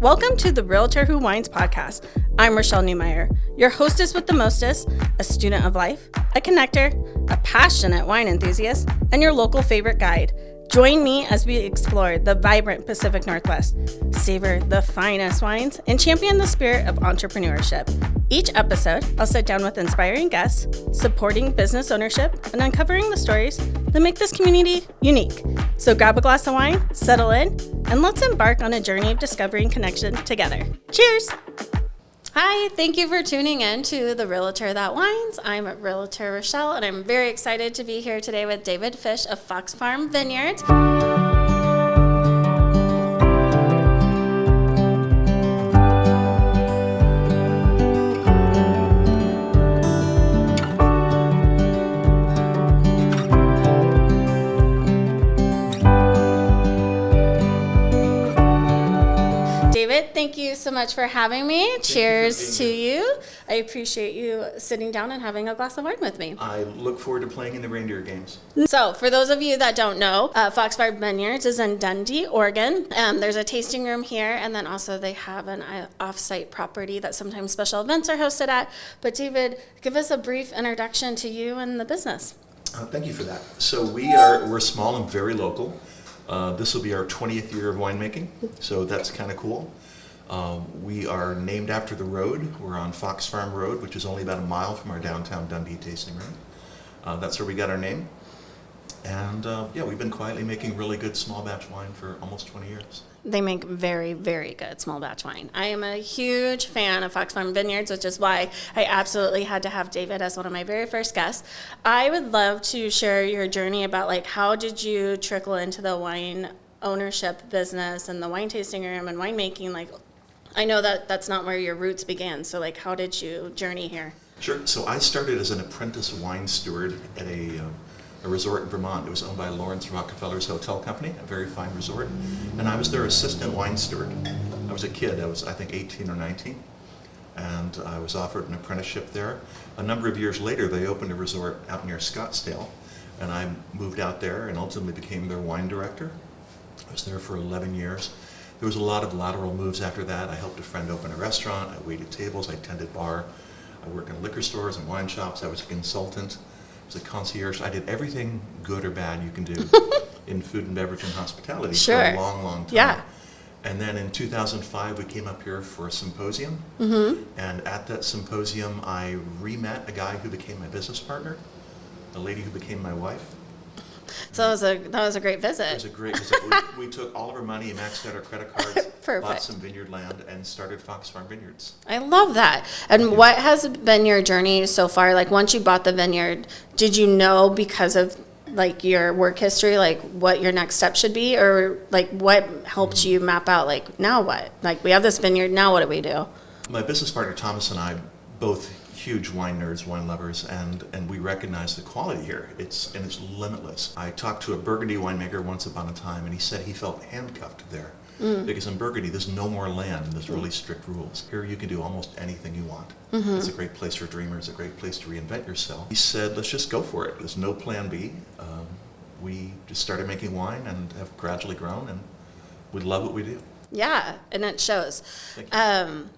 Welcome to the Realtor Who Wines podcast. I'm Rashelle Newmyer, your hostess with the mostest, a student of life, a connector, a passionate wine enthusiast, and your local favorite guide. Join me as we explore the vibrant Pacific Northwest, savor the finest wines, and champion the spirit of entrepreneurship. Each episode, I'll sit down with inspiring guests, supporting business ownership, and uncovering the stories that make this community unique. So grab a glass of wine, settle in, and let's embark on a journey of discovery and connection together. Cheers! Hi, thank you for tuning in to the Realtor That Wines. I'm Realtor Rashelle, and I'm very excited to be here today with David Fish of Farm Vineyards. David, thank you so much for having me. Cheers to you. I appreciate you sitting down and having a glass of wine with me. I look forward to playing in the reindeer games. So, for those of you that don't know, Farm Vineyards is in Dundee, Oregon. There's a tasting room here, and then also they have an off-site property that sometimes special events are hosted at. But David, give us a brief introduction to you and the business. Thank you for that. So we're small and very local. This will be our 20th year of winemaking, so that's kind of cool. We are named after the road. We're on Fox Farm Road, which is only about a mile from our downtown Dundee tasting room. That's where we got our name. And we've been quietly making really good small batch wine for almost 20 years. They make very, very good small batch wine. I am a huge fan of Farm Vineyards, which is why I absolutely had to have David as one of my very first guests. I would love to share your journey about how did you trickle into the wine ownership business and the wine tasting room and winemaking. I know that that's not where your roots began. So how did you journey here? Sure. So I started as an apprentice wine steward at a resort in Vermont. It was owned by Lawrence Rockefeller's hotel company, a very fine resort. And I was their assistant wine steward. I was a kid. I was, I think, 18 or 19. And I was offered an apprenticeship there. A number of years later, they opened a resort out near Scottsdale. And I moved out there and ultimately became their wine director. I was there for 11 years. There was a lot of lateral moves after that. I helped a friend open a restaurant. I waited tables. I tended bar. I worked in liquor stores and wine shops. I was a consultant. I was a concierge. I did everything good or bad you can do in food and beverage and hospitality for a long, long time. Yeah. And then in 2005, we came up here for a symposium. Mm-hmm. And at that symposium, I re-met a guy who became my business partner, a lady who became my wife. So that was a great visit. It was a great visit. We took all of our money, maxed out our credit cards, bought some vineyard land, and started Fox Farm Vineyards. I love that. And what has been your journey so far? Once you bought the vineyard, did you know because of your work history, what your next step should be? Or what helped you map out, now what? We have this vineyard, now what do we do? My business partner, Thomas, and I, both huge wine nerds, wine lovers, and we recognize the quality here. It's limitless. I talked to a Burgundy winemaker once upon a time, and he said he felt handcuffed there. Because in Burgundy, there's no more land, and there's really strict rules. Here you can do almost anything you want. Mm-hmm. It's a great place for dreamers, a great place to reinvent yourself. He said, let's just go for it. There's no plan B. We just started making wine and have gradually grown, and we love what we do. Yeah, and it shows. Thank you.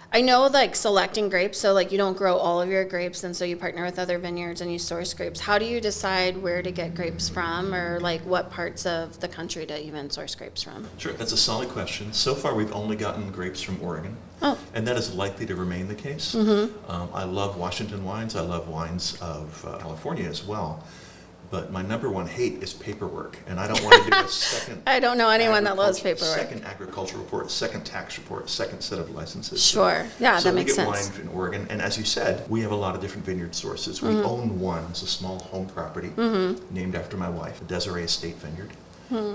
I know selecting grapes, so you don't grow all of your grapes, and so you partner with other vineyards and you source grapes. How do you decide where to get grapes from, or what parts of the country to even source grapes from? Sure, that's a solid question. So far we've only gotten grapes from Oregon, and that is likely to remain the case. Mm-hmm. I love Washington wines. I love wines of California as well. But my number one hate is paperwork, and I don't want to do a second. I don't know anyone that loves paperwork. Second agricultural report, second tax report, second set of licenses. Sure, yeah, that makes sense. So we get wine in Oregon, and as you said, we have a lot of different vineyard sources. We own one. It's a small home property named after my wife, Desiree Estate Vineyard,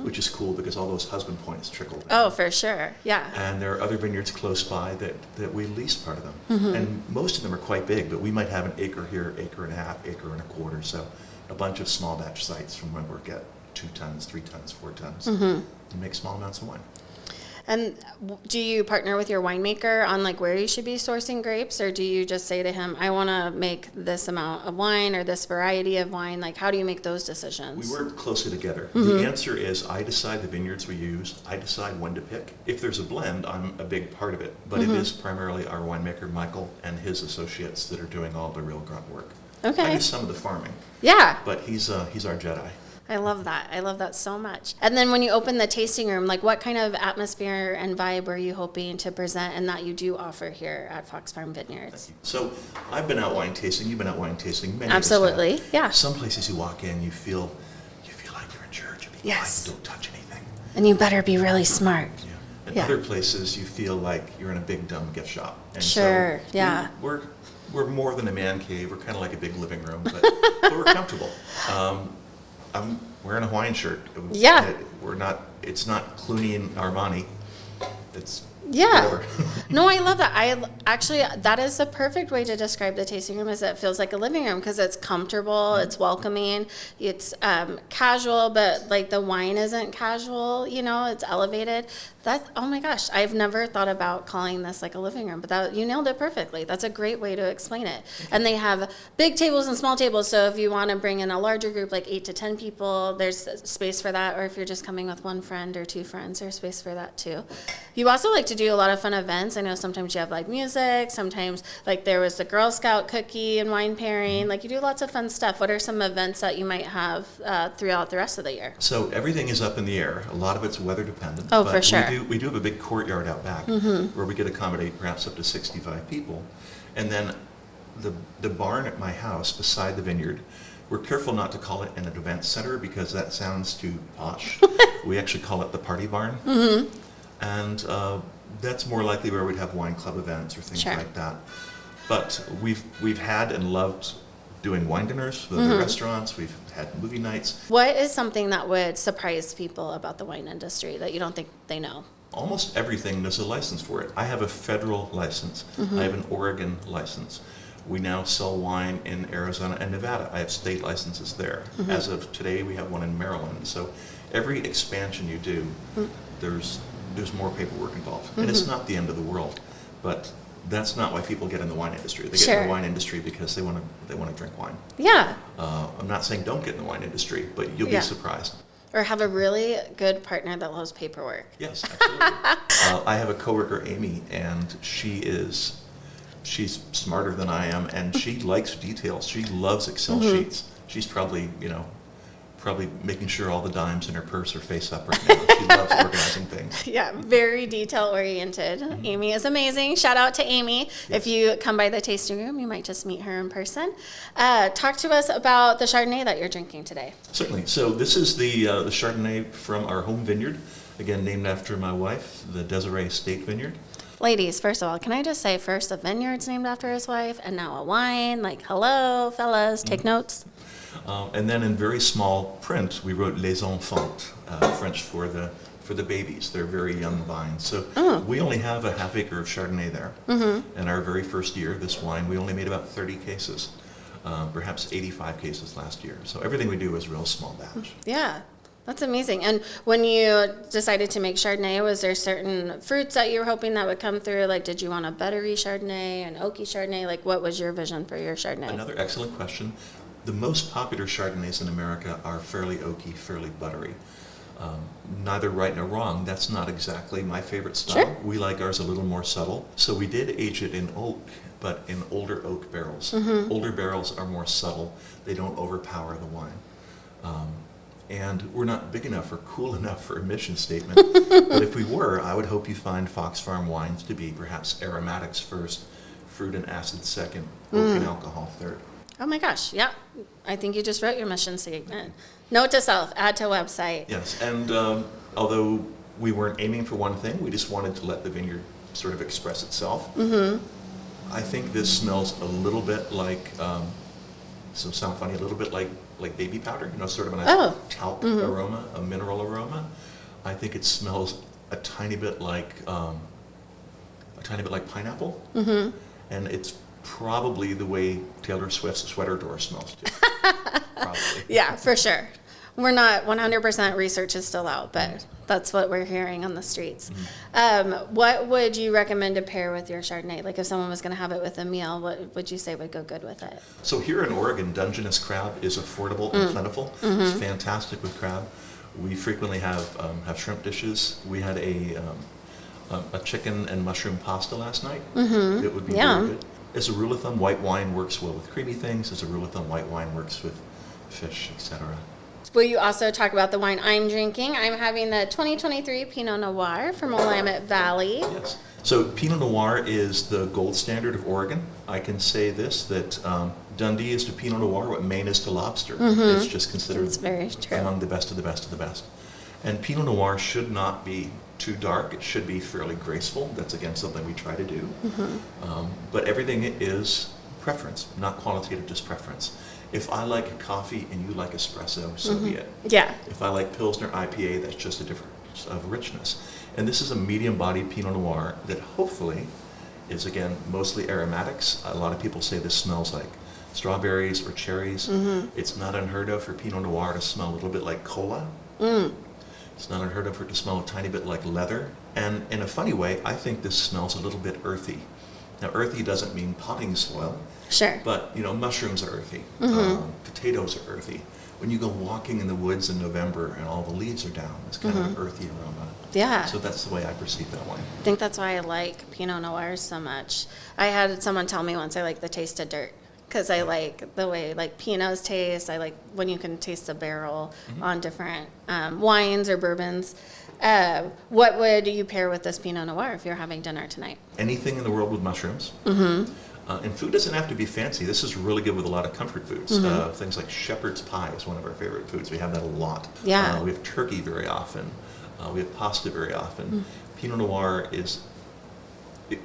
which is cool because all those husband points trickle down. Oh, for sure, yeah. And there are other vineyards close by that we lease part of them, and most of them are quite big. But we might have an acre here, acre and a half, acre and a quarter. So a bunch of small batch sites from when we get 2 tons, 3 tons, 4 tons, and make small amounts of wine. And do you partner with your winemaker on like where you should be sourcing grapes, or do you just say to him, I want to make this amount of wine or this variety of wine? Like, how do you make those decisions? We work closely together. The answer is I decide the vineyards we use. I decide when to pick. If there's a blend, I'm a big part of it. But it is primarily our winemaker, Michael, and his associates that are doing all the real grunt work. Okay. I do some of the farming. Yeah. But he's our Jedi. I love that. I love that so much. And then when you open the tasting room, like what kind of atmosphere and vibe were you hoping to present and that you do offer here at Fox Farm Vineyards? So I've been out wine tasting. You've been out wine tasting. Many Absolutely. of us have. Yeah. Some places you walk in, you feel like you're in church. You're being Yes. quiet, don't touch anything. And you better be really smart. Yeah. And Yeah. other places you feel like you're in a big dumb gift shop. And Sure. so Yeah. we're more than a man cave. We're kind of like a big living room, but we're comfortable. I'm wearing a Hawaiian shirt. Yeah. It's not Clooney and Armani. It's Yeah. whatever. No, I love that. That is the perfect way to describe the tasting room, is that it feels like a living room because it's comfortable, it's welcoming, it's casual, but like the wine isn't casual, it's elevated. Oh my gosh, I've never thought about calling this like a living room, but you nailed it perfectly. That's a great way to explain it. And they have big tables and small tables, so if you want to bring in a larger group, like 8 to 10 people, there's space for that, or if you're just coming with one friend or two friends, there's space for that too. You also like to do a lot of fun events. I know sometimes you have like music, sometimes like there was the Girl Scout cookie and wine pairing, like you do lots of fun stuff. What are some events that you might have throughout the rest of the year? So everything is up in the air. A lot of it's weather dependent. Oh, but for sure. We do have a big courtyard out back where we could accommodate perhaps up to 65 people. And then the barn at my house beside the vineyard, we're careful not to call it an event center because that sounds too posh. We actually call it the party barn. And that's more likely where we'd have wine club events or things like that. But we've had and loved doing wine dinners for the restaurants. We've had movie nights. What is something that would surprise people about the wine industry that you don't think they know? Almost everything, there's a license for it. I have a federal license. I have an Oregon license. We now sell wine in Arizona and Nevada. I have state licenses there. As of today, we have one in Maryland. So every expansion you do, there's more paperwork involved. And it's not the end of the world, but that's not why people get in the wine industry. They get in the wine industry because they want to drink wine. Yeah. I'm not saying don't get in the wine industry, but you'll be surprised. Or have a really good partner that loves paperwork. Yes, absolutely. I have a coworker, Amy, and she's smarter than I am, and she likes details. She loves Excel sheets. She's probably making sure all the dimes in her purse are face up right now. She loves organizing things. Yeah, very detail oriented. Amy is amazing. Shout out to Amy. Yes. If you come by the tasting room, you might just meet her in person. Talk to us about the Chardonnay that you're drinking today. Certainly. So this is the Chardonnay from our home vineyard, again named after my wife, the Desiree State Vineyard. Ladies, first of all, can I just say first a vineyard's named after his wife and now a wine? Like, hello, fellas, take notes. And then in very small print, we wrote Les Enfants, French for the babies. They're very young vines. So we only have a half acre of Chardonnay there. In our very first year, this wine, we only made about 30 cases, perhaps 85 cases last year. So everything we do is real small batch. Yeah. That's amazing. And when you decided to make Chardonnay, was there certain fruits that you were hoping that would come through? Like, did you want a buttery Chardonnay, an oaky Chardonnay? Like, what was your vision for your Chardonnay? Another excellent question. The most popular Chardonnays in America are fairly oaky, fairly buttery. Neither right nor wrong. That's not exactly my favorite style. Sure. We like ours a little more subtle. So we did age it in oak, but in older oak barrels. Older barrels are more subtle. They don't overpower the wine. And we're not big enough or cool enough for a mission statement. But if we were, I would hope you find Fox Farm wines to be perhaps aromatics first, fruit and acid second, oak and alcohol third. Oh my gosh, yeah. I think you just wrote your mission statement. Note to self, add to website. Yes, and although we weren't aiming for one thing, we just wanted to let the vineyard sort of express itself. I think this smells a little bit like, sound funny, a little bit like baby powder, sort of a nice talc aroma, a mineral aroma. I think it smells a tiny bit like pineapple, and it's probably the way Taylor Swift's Sweater Door smells too. Probably. Yeah, for sure. we're not 100% research is still out, but that's what we're hearing on the streets. What would you recommend to pair with your Chardonnay? Like if someone was going to have it with a meal, what would you say would go good with it? So here in Oregon, Dungeness crab is affordable and plentiful. It's fantastic with crab. We frequently have shrimp dishes. We had a chicken and mushroom pasta last night. It would be very good. As a rule of thumb, white wine works well with creamy things. As a rule of thumb, white wine works with fish, etc. Will you also talk about the wine I'm drinking? I'm having the 2023 Pinot Noir from Willamette Valley. Yes. So Pinot Noir is the gold standard of Oregon. I can say this, that Dundee is to Pinot Noir what Maine is to lobster. It's just considered very true. among the best of the best of the best. And Pinot Noir should not be too dark. It should be fairly graceful. That's, again, something we try to do. But everything is preference, not qualitative, just preference. If I like coffee and you like espresso, so be it. Yeah. If I like Pilsner IPA, that's just a difference of richness. And this is a medium-bodied Pinot Noir that hopefully is, again, mostly aromatics. A lot of people say this smells like strawberries or cherries. It's not unheard of for Pinot Noir to smell a little bit like cola. It's not unheard of for it to smell a tiny bit like leather. And in a funny way, I think this smells a little bit earthy. Now, earthy doesn't mean potting soil. Sure. But, mushrooms are earthy. Potatoes are earthy. When you go walking in the woods in November and all the leaves are down, it's kind of an earthy aroma. Yeah. So that's the way I perceive that wine. I think that's why I like Pinot Noirs so much. I had someone tell me once I like the taste of dirt because I like the way Pinots taste. I like when you can taste the barrel on different wines or bourbons. What would you pair with this Pinot Noir if you're having dinner tonight? Anything in the world with mushrooms. And food doesn't have to be fancy. This is really good with a lot of comfort foods. Things like shepherd's pie is one of our favorite foods. We have that a lot. Yeah. We have turkey very often. We have pasta very often. Pinot Noir it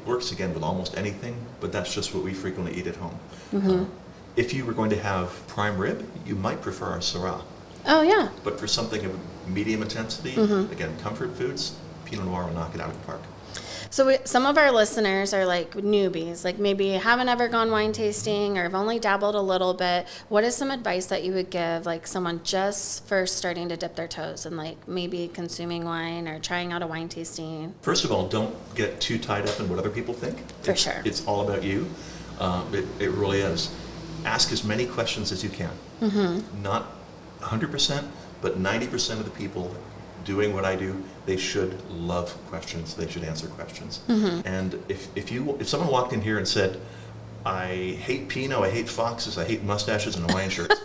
works, again, with almost anything, but that's just what we frequently eat at home. If you were going to have prime rib, you might prefer our Syrah. Oh, yeah. But for something of medium intensity, again, comfort foods, Pinot Noir will knock it out of the park. So some of our listeners are like newbies, like maybe haven't ever gone wine tasting or have only dabbled a little bit. What is some advice that you would give like someone just first starting to dip their toes and like maybe consuming wine or trying out a wine tasting? First of all, don't get too tied up in what other people think. For sure. It's all about you. It really is. Ask as many questions as you can. Not 100%, but 90% of the people doing what I do, they should love questions. They should answer questions. And if someone walked in here and said, I hate Pinot, I hate foxes, I hate mustaches and Hawaiian shirts,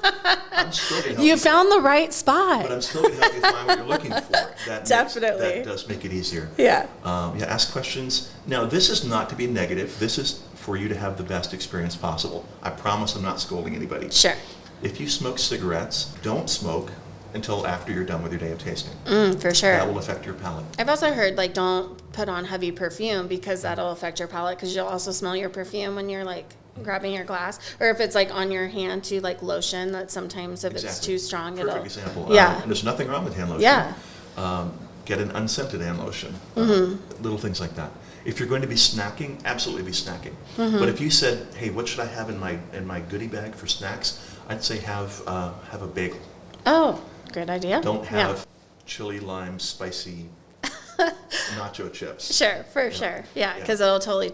I'm still going to help you found the right spot. But I'm still going to help you find what you're looking for. Definitely. That does make it easier. Yeah. Ask questions. Now, this is not to be negative. This is for you to have the best experience possible. I promise I'm not scolding anybody. Sure. If you smoke cigarettes, don't smoke until after you're done with your day of tasting. For sure. That will affect your palate. I've also heard like don't put on heavy perfume because that'll affect your palate because you'll also smell your perfume when you're like grabbing your glass, or if it's like on your hand too, like lotion, that sometimes if it's too strong, Perfect example. Yeah. And there's nothing wrong with hand lotion. Yeah. Get an unscented hand lotion. Little things like that. If you're going to be snacking, absolutely be snacking. But if you said, hey, what should I have in my goodie bag for snacks? I'd say have a bagel. Oh, great idea. Don't have chili, lime, spicy nacho chips. Sure, for sure. Yeah, because it'll totally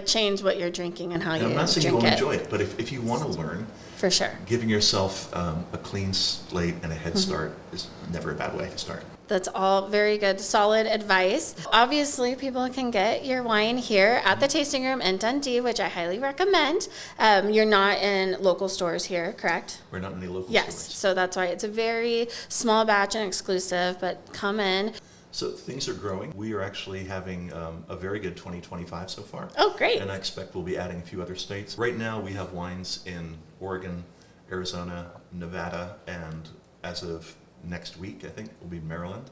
change what you're drinking and how you drink it. I'm not saying you won't enjoy it, but if you want to learn, for sure, giving yourself a clean slate and a head start is never a bad way to start. That's all very good, solid advice. Obviously, people can get your wine here at the tasting room in Dundee, which I highly recommend. You're not in local stores here, correct? We're not in any local stores. Yes, so that's why it's a very small batch and exclusive, but come in. So things are growing. We are actually having a very good 2025 so far. Oh, great. And I expect we'll be adding a few other states. Right now we have wines in Oregon, Arizona, Nevada, and as of next week, I think, will be Maryland.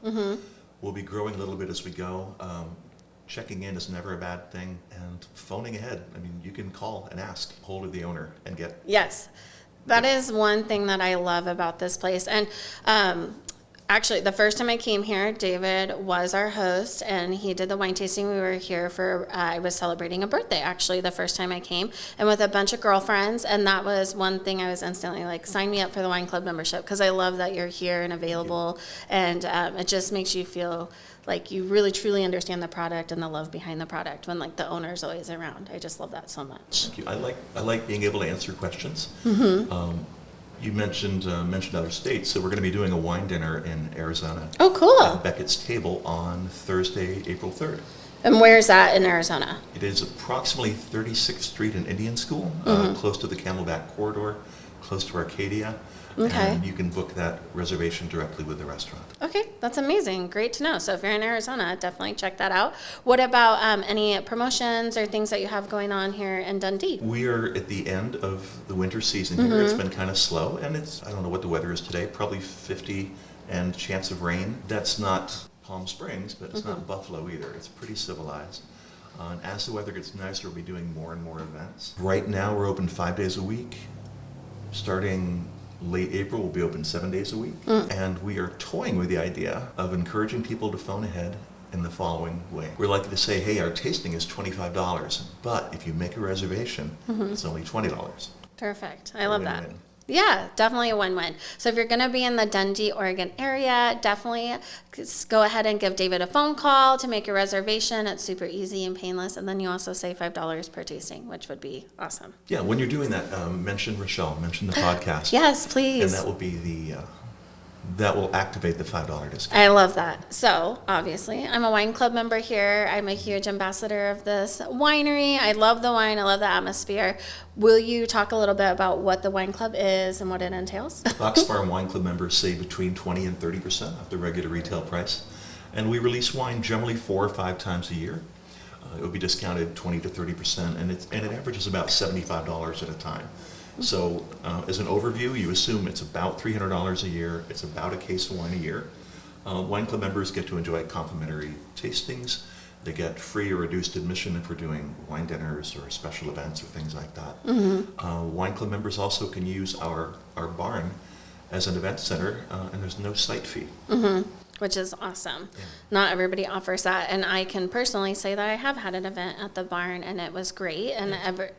We'll be growing a little bit as we go. Checking in is never a bad thing, and phoning ahead. I mean, you can call and ask hold of the owner and get... Yes, that is one thing that I love about this place. And Actually, the first time I came here, David was our host, and he did the wine tasting. We were here for, I was celebrating a birthday, actually, the first time I came, and with a bunch of girlfriends, and that was one thing I was instantly like, sign me up for the wine club membership, because I love that you're here and available, and it just makes you feel like you really truly understand the product and the love behind the product when like the owner's always around. I just love that so much. Thank you. I like being able to answer questions. You mentioned other states, so we're going to be doing a wine dinner in Arizona. Oh, cool. At Beckett's Table on Thursday, April 3rd. And where's that in Arizona? It is approximately 36th Street and Indian School, close to the Camelback Corridor, close to Arcadia. Okay. And you can book that reservation directly with the restaurant. Okay, that's amazing. Great to know. So if you're in Arizona, definitely check that out. What about any promotions or things that you have going on here in Dundee? We are at the end of the winter season here. It's been kind of slow, and I don't know what the weather is today, probably 50 and chance of rain. That's not Palm Springs, but it's not Buffalo either. It's pretty civilized. And as the weather gets nicer, we'll be doing more and more events. Right now, we're open 5 days a week. Starting late April, we'll be open 7 days a week. And we are toying with the idea of encouraging people to phone ahead in the following way. We're likely to say, hey, our tasting is $25, but if you make a reservation, it's only $20. Perfect. I love that. Win-win. Yeah, definitely a win-win. So if you're going to be in the Dundee, Oregon area, definitely go ahead and give David a phone call to make your reservation. It's super easy and painless. And then you also save $5 per tasting, which would be awesome. Yeah, when you're doing that, mention Rashelle, mention the podcast. Yes, please. And that will be that will activate the $5 discount. I love that. So, obviously, I'm a wine club member here. I'm a huge ambassador of this winery. I love the wine. I love the atmosphere. Will you talk a little bit about what the wine club is and what it entails? Fox Farm Wine Club members save between 20 and 30% of the regular retail price. And we release wine generally 4 or 5 times a year. It will be discounted 20 to 30%, and it averages about $75 at a time. So as an overview, you assume it's about $300 a year. It's about a case of wine a year. Wine club members get to enjoy complimentary tastings. They get free or reduced admission if we're doing wine dinners or special events or things like that. Wine club members also can use our barn as an event center, and there's no site fee. Which is awesome. Yeah. Not everybody offers that. And I can personally say that I have had an event at the barn, and it was great. And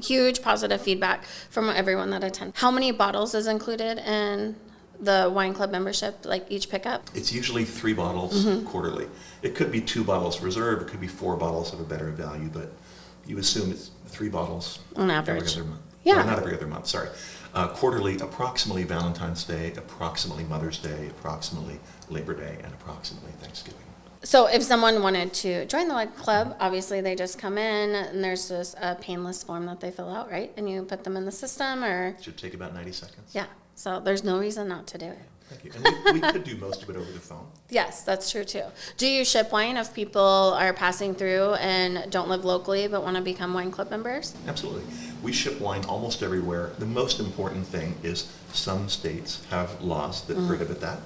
huge positive feedback from everyone that attended. How many bottles is included in the wine club membership, like each pickup? It's usually 3 bottles quarterly. It could be 2 bottles reserve, it could be 4 bottles of a better value, but you assume it's 3 bottles on average. every other month. Yeah. Well, not every other month, sorry. Quarterly, approximately Valentine's Day, approximately Mother's Day, approximately Labor Day, and approximately Thanksgiving. So if someone wanted to join the wine club, obviously they just come in and there's just a painless form that they fill out, right? And you put them in the system, or? It should take about 90 seconds. Yeah. So there's no reason not to do it. Thank you. And we could do most of it over the phone. Yes, that's true too. Do you ship wine if people are passing through and don't live locally but want to become wine club members? Absolutely. We ship wine almost everywhere. The most important thing is some states have laws that prohibit that.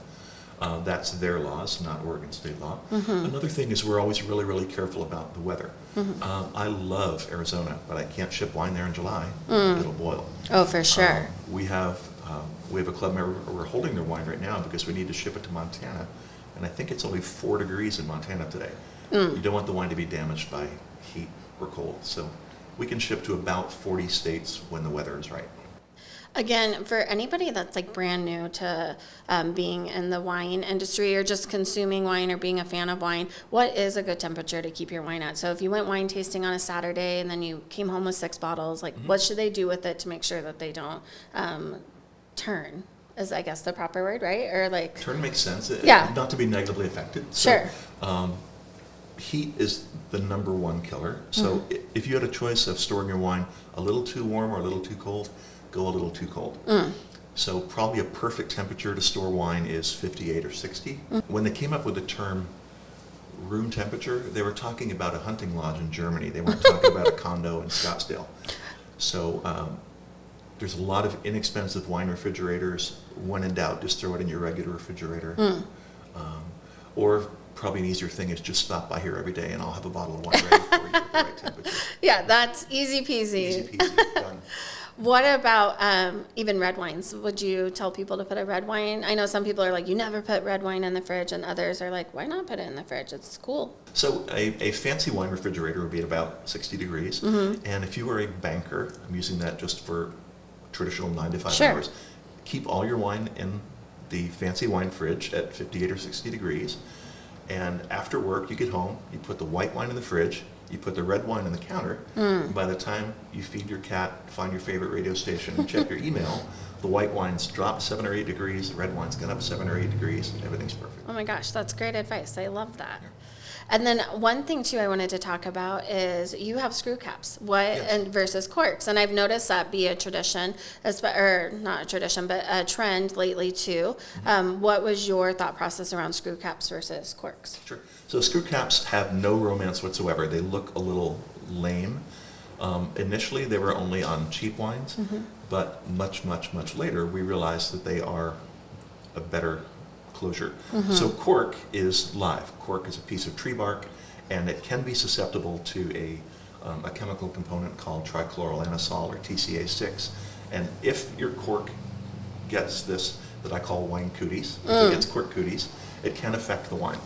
That's their laws, not Oregon state law. Another thing is we're always really, really careful about the weather. I love Arizona, but I can't ship wine there in July. It'll boil. Oh, for sure. We have a club member, we're holding their wine right now because we need to ship it to Montana, and I think it's only 4 degrees in Montana today. You don't want the wine to be damaged by heat or cold, so we can ship to about 40 states when the weather is right. Again, for anybody that's like brand new to being in the wine industry or just consuming wine or being a fan of wine, what is a good temperature to keep your wine at? So if you went wine tasting on a Saturday and then you came home with 6 bottles, like what should they do with it to make sure that they don't turn? Is I guess the proper word, right? Or like Turn makes sense. Yeah. Not to be negatively affected. Sure. So, heat is the number one killer. So if you had a choice of storing your wine a little too warm or a little too cold, go a little too cold. So probably a perfect temperature to store wine is 58 or 60. When they came up with the term room temperature, they were talking about a hunting lodge in Germany. They weren't talking about a condo in Scottsdale. So there's a lot of inexpensive wine refrigerators. When in doubt, just throw it in your regular refrigerator. Or probably an easier thing is just stop by here every day and I'll have a bottle of wine ready for you at the right temperature. Yeah, that's easy peasy. Easy peasy, done. What about even red wines? Would you tell people to put a red wine? I know some people are like, you never put red wine in the fridge, and others are like, why not put it in the fridge? It's cool. So a fancy wine refrigerator would be at about 60 degrees. And if you were a banker, I'm using that just for traditional 9 to 5 hours, keep all your wine in the fancy wine fridge at 58 or 60 degrees. And after work, you get home, you put the white wine in the fridge, you put the red wine on the counter. By the time you feed your cat, find your favorite radio station, and check your email, the white wine's dropped 7 or 8 degrees, the red wine's gone up 7 or 8 degrees, everything's perfect. Oh my gosh, that's great advice. I love that. And then one thing too I wanted to talk about is you have screw caps, and versus corks, and I've noticed that be a tradition, or not a tradition, but a trend lately too. What was your thought process around screw caps versus corks? Sure. So screw caps have no romance whatsoever. They look a little lame. Initially, they were only on cheap wines, but much later, we realized that they are a better closure. So cork is live. Cork is a piece of tree bark, and it can be susceptible to a chemical component called trichloroanisole, or TCA6. And if your cork gets this that I call wine cooties, if it gets cork cooties, it can affect the wine.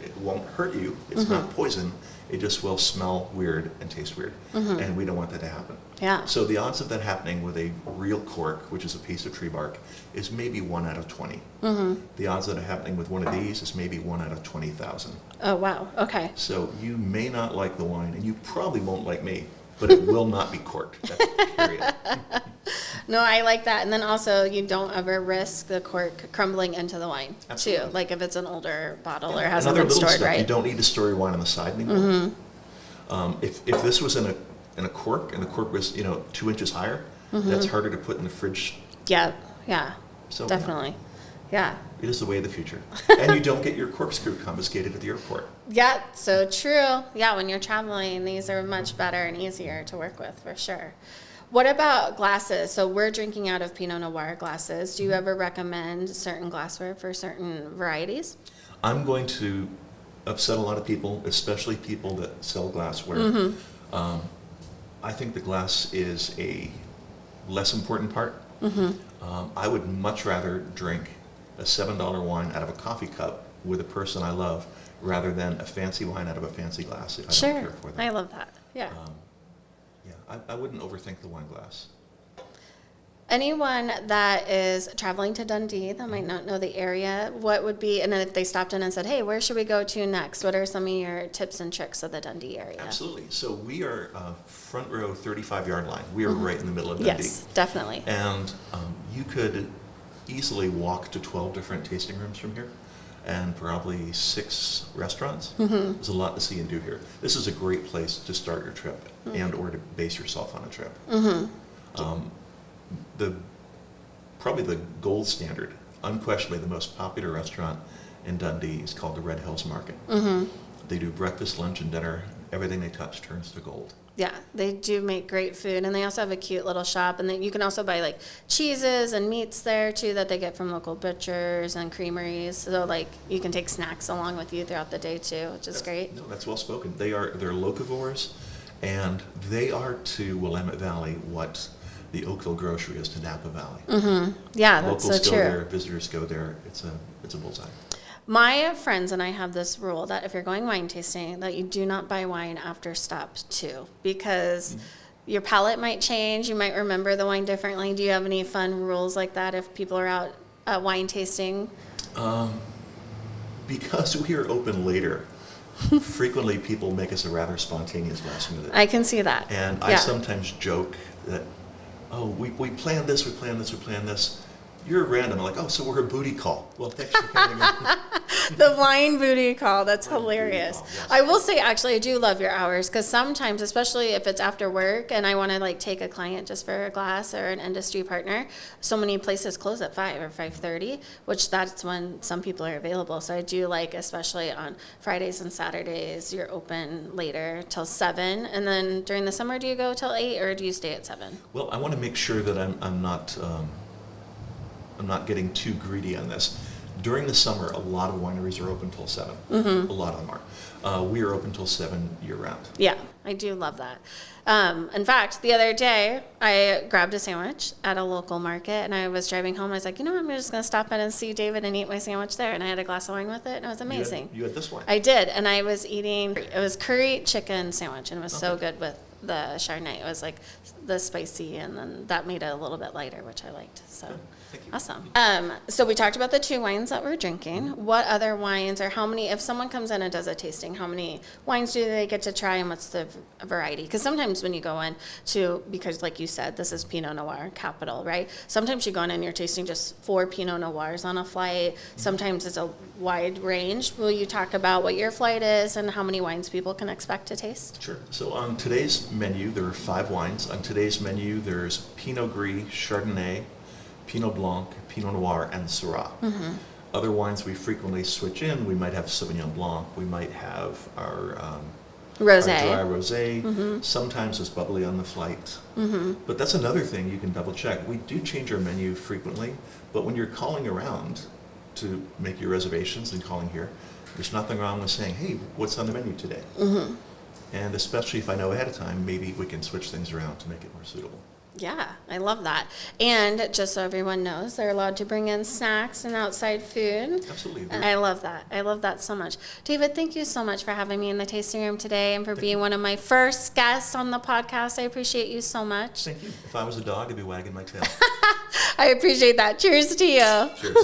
It won't hurt you. It's not poison. It just will smell weird and taste weird, and we don't want that to happen. Yeah. So the odds of that happening with a real cork, which is a piece of tree bark, is maybe 1 out of 20. The odds of it happening with one of these is maybe 1 out of 20,000. Oh wow. Okay. So you may not like the wine, and you probably won't like me, but it will not be corked. That's period. No, I like that. And then also, you don't ever risk the cork crumbling into the wine, too. Like if it's an older bottle or hasn't been stored stuff, right. You don't need to store your wine on the side anymore. If this was in a cork, and the cork was 2 inches higher, that's harder to put in the fridge. Yeah. So definitely. Yeah. It is the way of the future. And you don't get your corkscrew confiscated at the airport. Yeah, so true. Yeah, when you're traveling, these are much better and easier to work with, for sure. What about glasses? So we're drinking out of Pinot Noir glasses. Do you ever recommend certain glassware for certain varieties? I'm going to upset a lot of people, especially people that sell glassware. I think the glass is a less important part. I would much rather drink a $7 wine out of a coffee cup with a person I love rather than a fancy wine out of a fancy glass if I don't care for that. I love that. Yeah. I wouldn't overthink the wine glass. Anyone that is traveling to Dundee that might not know the area, what would be, and then if they stopped in and said, hey, where should we go to next? What are some of your tips and tricks of the Dundee area? Absolutely. So we are front row 35-yard line. We are right in the middle of Dundee. Yes, definitely. And you could easily walk to 12 different tasting rooms from here and probably 6 restaurants. There's a lot to see and do here. This is a great place to start your trip and or to base yourself on a trip. Probably the gold standard, unquestionably the most popular restaurant in Dundee is called the Red Hills Market. They do breakfast, lunch, and dinner. Everything they touch turns to gold. Yeah, they do make great food, and they also have a cute little shop, and then you can also buy like cheeses and meats there too that they get from local butchers and creameries. So like you can take snacks along with you throughout the day too, which is great. No, that's well spoken. They're locavores, and they are to Willamette Valley what the Oakville Grocery is to Napa Valley. Yeah, that's Locals so go true. there, visitors go there. It's a bullseye. My friends and I have this rule that if you're going wine tasting, that you do not buy wine after stop 2, because your palate might change. You might remember the wine differently. Do you have any fun rules like that if people are out wine tasting? Because we are open later, frequently people make us a rather spontaneous last minute. I can see that. And I sometimes joke that, we planned this, we planned this, we planned this. You're random. I'm like, so we're a booty call. Well, thanks for coming in. The wine booty call. That's hilarious. Call, yes. I will say, actually, I do love your hours, because sometimes, especially if it's after work and I want to like take a client just for a glass or an industry partner, so many places close at 5 or 5:30, which that's when some people are available. So I do like, especially on Fridays and Saturdays, you're open later till 7. And then during the summer, do you go till 8 or do you stay at 7? Well, I want to make sure that I'm not getting too greedy on this. During the summer, a lot of wineries are open till 7. A lot of them are. We are open till 7 year-round. Yeah, I do love that. In fact, the other day, I grabbed a sandwich at a local market, and I was driving home. I was like, I'm just going to stop in and see David and eat my sandwich there. And I had a glass of wine with it, and it was amazing. You had this wine? I did, and I was eating, it was curry chicken sandwich, and it was so good with the Chardonnay. It was like the spicy, and then that made it a little bit lighter, which I liked. So Thank you. awesome. So we talked about the 2 wines that we're drinking. What other wines, or how many, if someone comes in and does a tasting, how many wines do they get to try, and what's the variety? Because sometimes when you go in to, because like you said, this is Pinot Noir capital, right? Sometimes you go in and you're tasting just 4 Pinot Noirs on a flight. Sometimes it's a wide range. Will you talk about what your flight is and how many wines people can expect to taste? Sure. So on today's menu, there are 5 wines. On today's menu, there's Pinot Gris, Chardonnay, Pinot Blanc, Pinot Noir, and Syrah. Other wines we frequently switch in, we might have Sauvignon Blanc, we might have our Rosé. Our dry rosé. Sometimes it's bubbly on the flight. But that's another thing you can double check. We do change our menu frequently, but when you're calling around to make your reservations and calling here, there's nothing wrong with saying, hey, what's on the menu today? And especially if I know ahead of time, maybe we can switch things around to make it more suitable. Yeah, I love that. And just so everyone knows, they're allowed to bring in snacks and outside food. Absolutely. And I love that. I love that so much. David, thank you so much for having me in the tasting room today and for being one of my first guests on the podcast. I appreciate you so much. Thank you. If I was a dog, I'd be wagging my tail. I appreciate that. Cheers to you. Cheers.